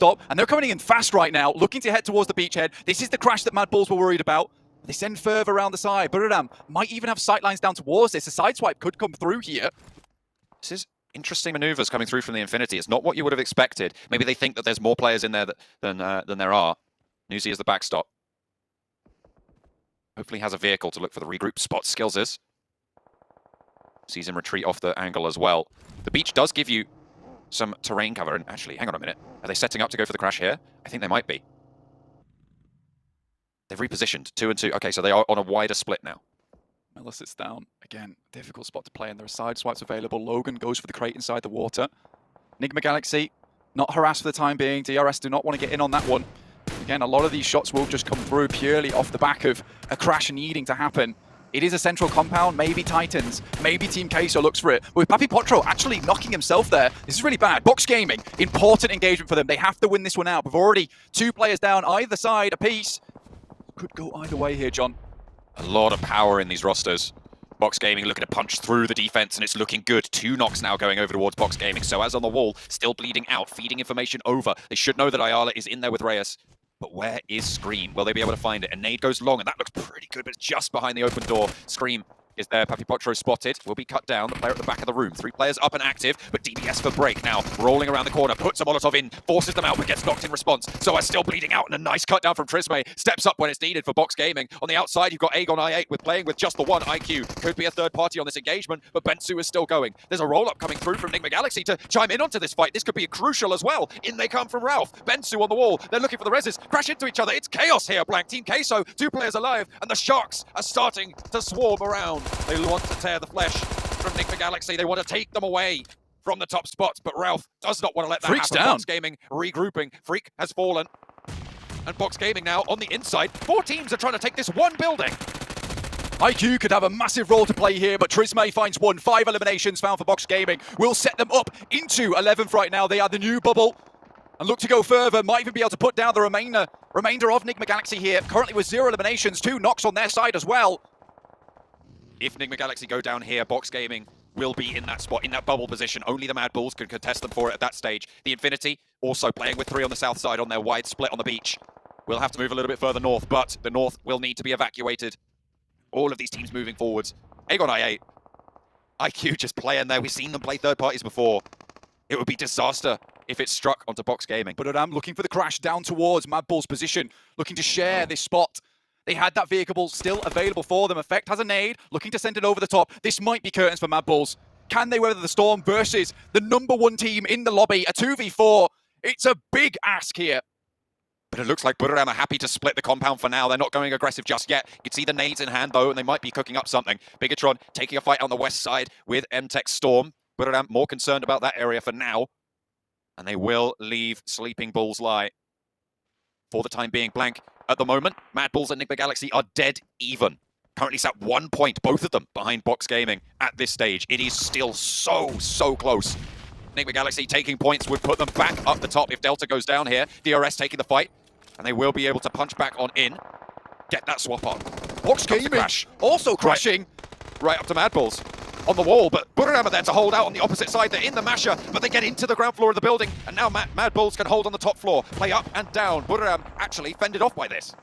stop, and they're coming in fast right now, looking to head towards the beachhead. This is the crash that Mad Bulls were worried about. They send further around the side. Buradam might even have sightlines down towards this. A sideswipe could come through here. This is interesting maneuvers coming through from the Infinity. It's not what you would have expected. Maybe they think that there's more players in there than there are. Newsy is the backstop. Hopefully has a vehicle to look for the regroup spot. Skills is. Sees him retreat off the angle as well. The beach does give you some terrain cover. And actually, hang on a minute. Are they setting up to go for the crash here? I think they might be. They've repositioned 2 and 2. Okay, so they are on a wider split now. Miller sits down. Again, difficult spot to play, and there are side swipes available. Logan goes for the crate inside the water. Enigma Galaxy, not harassed for the time being. DRS do not want to get in on that one. Again, a lot of these shots will just come through purely off the back of a crash needing to happen. It is a central compound, maybe Titans, maybe Team Queso looks for it. But with Papi Potro actually knocking himself there, this is really bad. Box Gaming, important engagement for them. They have to win this one out. We've already 2 players down either side apiece. Could go either way here, John. A lot of power in these rosters. Box Gaming looking to punch through the defense, and it's looking good. 2 knocks now going over towards Box Gaming. So as on the wall, still bleeding out, feeding information over. They should know that Ayala is in there with Reyes. But where is Scream? Will they be able to find it? And nade goes long, and that looks pretty good, but it's just behind the open door. Scream is there. Papi Potro spotted. Will be cut down. The player at the back of the room. 3 players up and active, but DBS for break now. Rolling around the corner, puts a Molotov in, forces them out, but gets knocked in response. So is still bleeding out, and a nice cut down from Trisme. Steps up when it's needed for Box Gaming. On the outside, you've got Aegon I8 with playing with just the one IQ. Could be a third party on this engagement, but Bensu is still going. There's a roll-up coming through from Enigma Galaxy to chime in onto this fight. This could be crucial as well. In they come from Ralph. Bensu on the wall. They're looking for the reses. Crash into each other. It's chaos here, Blank. Team Queso, 2 players alive, and the Sharks are starting to swarm around. They want to tear the flesh from Enigma Galaxy. They want to take them away from the top spots, but Ralph does not want to let that Freak's happen. down. Box Gaming regrouping. Freak has fallen. And Box Gaming now on the inside. 4 teams are trying to take this one building. IQ could have a massive role to play here, but Trisme finds 1. 5 eliminations found for Box Gaming. Will set them up into 11th right now. They are the new bubble. And look to go further. Might even be able to put down the remainder of Enigma Galaxy here. Currently with 0 eliminations. 2 knocks on their side as well. If Enigma Galaxy go down here, Box Gaming will be in that spot, in that bubble position. Only the Mad Bulls can contest them for it at that stage. The Infinity also playing with 3 on the south side on their wide split on the beach. We'll have to move a little bit further north, but the north will need to be evacuated. All of these teams moving forwards. Aegon I8. IQ just playing there. We've seen them play third parties before. It would be disaster if it struck onto Box Gaming. But I'm looking for the crash down towards Mad Bull's position, looking to share this spot. They had that vehicle still available for them. Effect has a nade, looking to send it over the top. This might be curtains for Mad Bulls. Can they weather the storm versus the #1 team in the lobby? A 2v4. It's a big ask here. But it looks like Buradam are happy to split the compound for now. They're not going aggressive just yet. You can see the nades in hand, though, and they might be cooking up something. Bigatron taking a fight on the west side with MTech Storm. Buradam more concerned about that area for now. And they will leave Sleeping Bulls lie for the time being. Blank. At the moment, Mad Bulls and Enigma Galaxy are dead even. Currently sat 1 point, both of them behind Box Gaming at this stage. It is still so close. Enigma Galaxy taking points would put them back up the top if Delta goes down here. DRS taking the fight, and they will be able to punch back on in. Get that swap on. Box Gaming also crashing. Right up to Mad Bulls. On the wall, but Buradam are there to hold out on the opposite side. They're in the masher, but they get into the ground floor of the building, and now Mad Bulls can hold on the top floor, play up and down. Buradam actually fended off by this.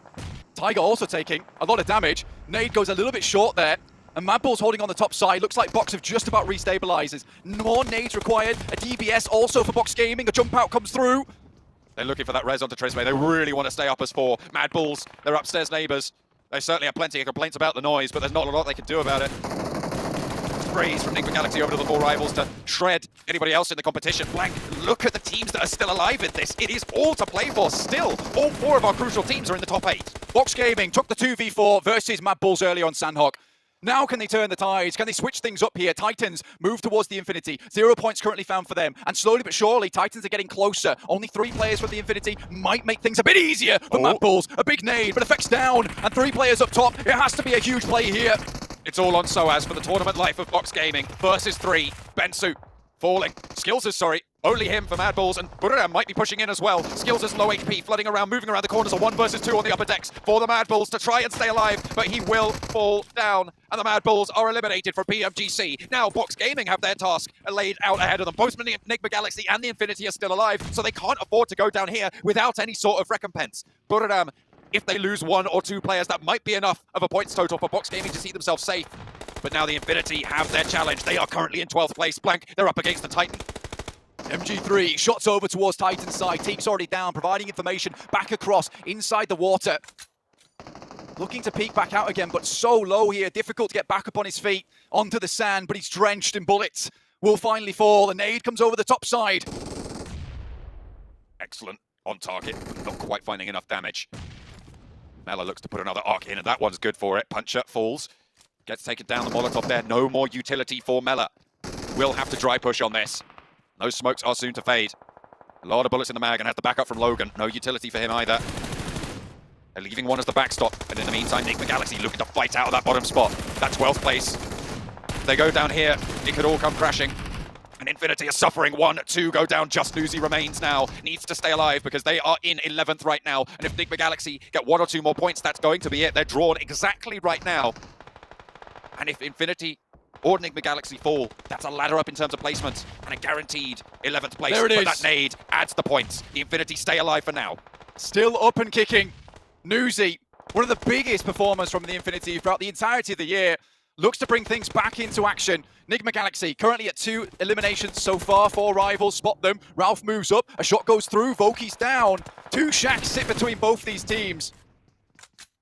Tiger also taking a lot of damage. Nade goes a little bit short there, and Mad Bulls holding on the top side. Looks like Box have just about restabilizes. More nades required. A DBS also for Box Gaming. A jump out comes through. They're looking for that res onto Trisme. They really want to stay up as 4. Mad Bulls, they're upstairs neighbors. They certainly have plenty of complaints about the noise, but there's not a lot they can do about it. Sprays from Enigma Galaxy over to the 4 rivals to shred anybody else in the competition. Blank, look at the teams that are still alive in this. It is all to play for still. All 4 of our crucial teams are in the top 8. Box Gaming took the 2v4 versus Mad Bulls early on Sandhawk. Now can they turn the tides? Can they switch things up here? Titans move towards the Infinity. 0 points currently found for them. And slowly but surely, Titans are getting closer. Only 3 players from the Infinity might make things a bit easier for Mad Bulls. A big nade, but Effect's down. And 3 players up top. It has to be a huge play here. It's all on SOAS for the tournament life of Box Gaming. Versus 3. Bensu falling. Skills is sorry. Only him for Mad Balls, and Buradam might be pushing in as well. Skills is low HP, flooding around, moving around the corners. A 1 versus 2 on the upper decks for the Mad Balls to try and stay alive, but he will fall down, and the Mad Balls are eliminated from PMGC. Now, Box Gaming have their task laid out ahead of them. Both Enigma Galaxy and the Infinity are still alive, so they can't afford to go down here without any sort of recompense. Buradam, if they lose 1 or 2 players, that might be enough of a points total for Box Gaming to see themselves safe. But now the Infinity have their challenge. They are currently in 12th place. Blank, they're up against the Titan. MG3 shots over towards Titan's side. Team's already down, providing information back across inside the water. Looking to peek back out again, but so low here. Difficult to get back up on his feet onto the sand, but he's drenched in bullets. Will finally fall. The nade comes over the top side. Excellent on target, but not quite finding enough damage. Mela looks to put another arc in, and that one's good for it. Puncher falls. Gets taken down the Molotov there. No more utility for Mela. Will have to dry push on this. Those smokes are soon to fade. A lot of bullets in the mag and has the backup from Logan. No utility for him either. They're leaving one as the backstop. And in the meantime, Enigma Galaxy looking to fight out of that bottom spot. That 12th place. If they go down here, it could all come crashing. And Infinity is suffering. 1, 2 go down. Just Nuzi remains now. Needs to stay alive because they are in 11th right now. And if Enigma Galaxy get 1 or 2 more points, that's going to be it. They're drawn exactly right now. And if Infinity or Enigma Galaxy fall, that's a ladder up in terms of placement and a guaranteed 11th place. There it is. But that nade adds the points. The Infinity stay alive for now. Still up and kicking. Nuzi, one of the biggest performers from the Infinity throughout the entirety of the year, looks to bring things back into action. Enigma Galaxy currently at 2 eliminations so far. 4 rivals spot them. Ralph moves up. A shot goes through. Voki's down. 2 shacks sit between both these teams.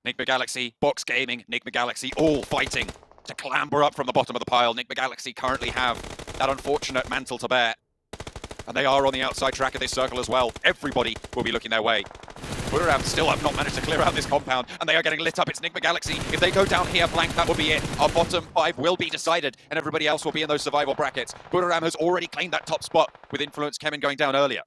Enigma Galaxy, Box Gaming, Enigma Galaxy all fighting to clamber up from the bottom of the pile. Enigma Galaxy currently have that unfortunate mantle to bear. And they are on the outside track of this circle as well. Everybody will be looking their way. Buradam still have not managed to clear out this compound, and they are getting lit up. It's Enigma Galaxy. If they go down here blank, that will be it. Our bottom 5 will be decided, and everybody else will be in those survival brackets. Buradam has already claimed that top spot with Influence Kevin going down earlier.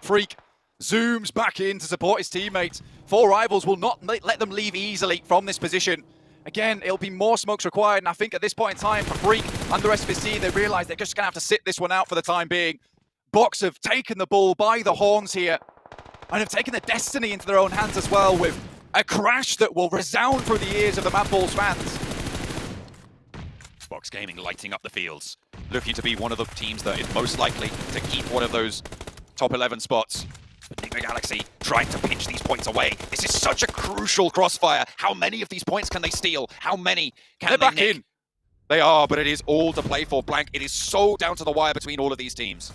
Freak zooms back in to support his teammates. 4 rivals will not let them leave easily from this position. Again, it'll be more smokes required, and I think at this point in time, for Freak and the rest of his team, they realize they're just going to have to sit this one out for the time being. Box have taken the bull by the horns here, and have taken the destiny into their own hands as well, with a crash that will resound through the ears of the Mad Balls fans. Box Gaming lighting up the fields, looking to be one of the teams that is most likely to keep one of those top 11 spots. But Enigma Galaxy trying to pinch these points away. This is such a crucial crossfire. How many of these points can they steal? How many can they back nick? in. They are, but it is all to play for. Blank, it is so down to the wire between all of these teams.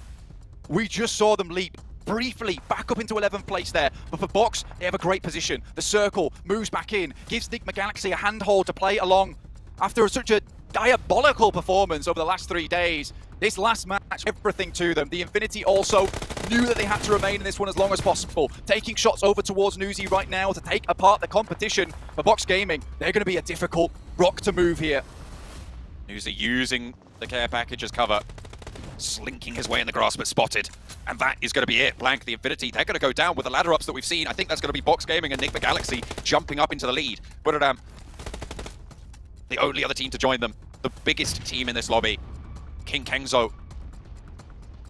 We just saw them leap briefly back up into 11th place there, but for Box, they have a great position. The circle moves back in, gives Enigma Galaxy a handhold to play along. After such a diabolical performance over the last 3 days, this last match, everything to them. The Infinity also knew that they had to remain in this one as long as possible, taking shots over towards Nuzi right now to take apart the competition. For Box Gaming, they're going to be a difficult rock to move here. Nuzi using the care package as cover, slinking his way in the grass, but spotted. And that is going to be it. Blank, the Infinity, they're going to go down with the ladder ups that we've seen. I think that's going to be Box Gaming and Enigma Galaxy jumping up into the lead. Buradam, the only other team to join them, the biggest team in this lobby. King Kengzo,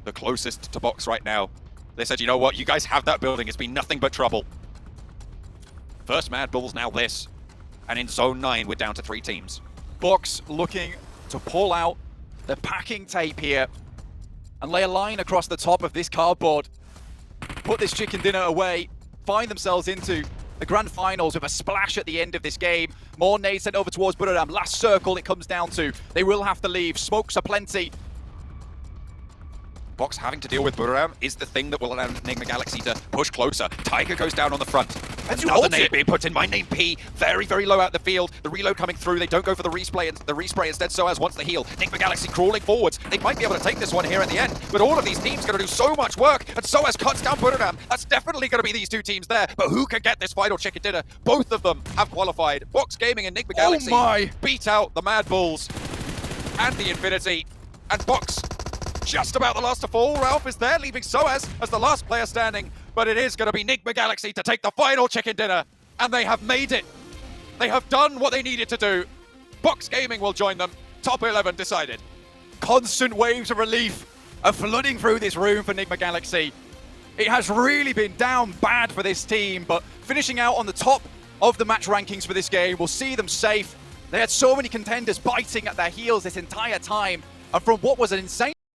the closest to Box right now. They said, you know what, you guys have that building. It's been nothing but trouble. First Mad Bulls, now this. And in Zone 9, we're down to 3 teams. Box looking to pull out the packing tape here and lay a line across the top of this cardboard. Put this chicken dinner away, find themselves into the grand finals with a splash at the end of this game. More nades sent over towards Buradam. Last circle it comes down to. They will have to leave. Smokes are plenty. Box having to deal with Buradam is the thing that will allow Enigma Galaxy to push closer. Tiger goes down on the front. Another nade being put in. My name P, very, very low out the field. The reload coming through. They don't go for the respray instead. So as wants the heal. Enigma Galaxy crawling forwards. They might be able to take this one here at the end. But all of these teams going to do so much work. And so as cuts down Buradam. That's definitely going to be these 2 teams there. But who can get this final chicken dinner? Both of them have qualified. Box Gaming and Enigma Galaxy beat out the Mad Bulls and the Infinity. And Box just about the last to fall. Ralph is there, leaving Soaz as the last player standing. But it is going to be Enigma Galaxy to take the final chicken dinner. And they have made it. They have done what they needed to do. Box Gaming will join them. Top 11 decided. Constant waves of relief are flooding through this room for Nigma Galaxy. It has really been down bad for this team, but finishing out on the top of the match rankings for this game will see them safe. They had so many contenders biting at their heels this entire time, and from what was an insane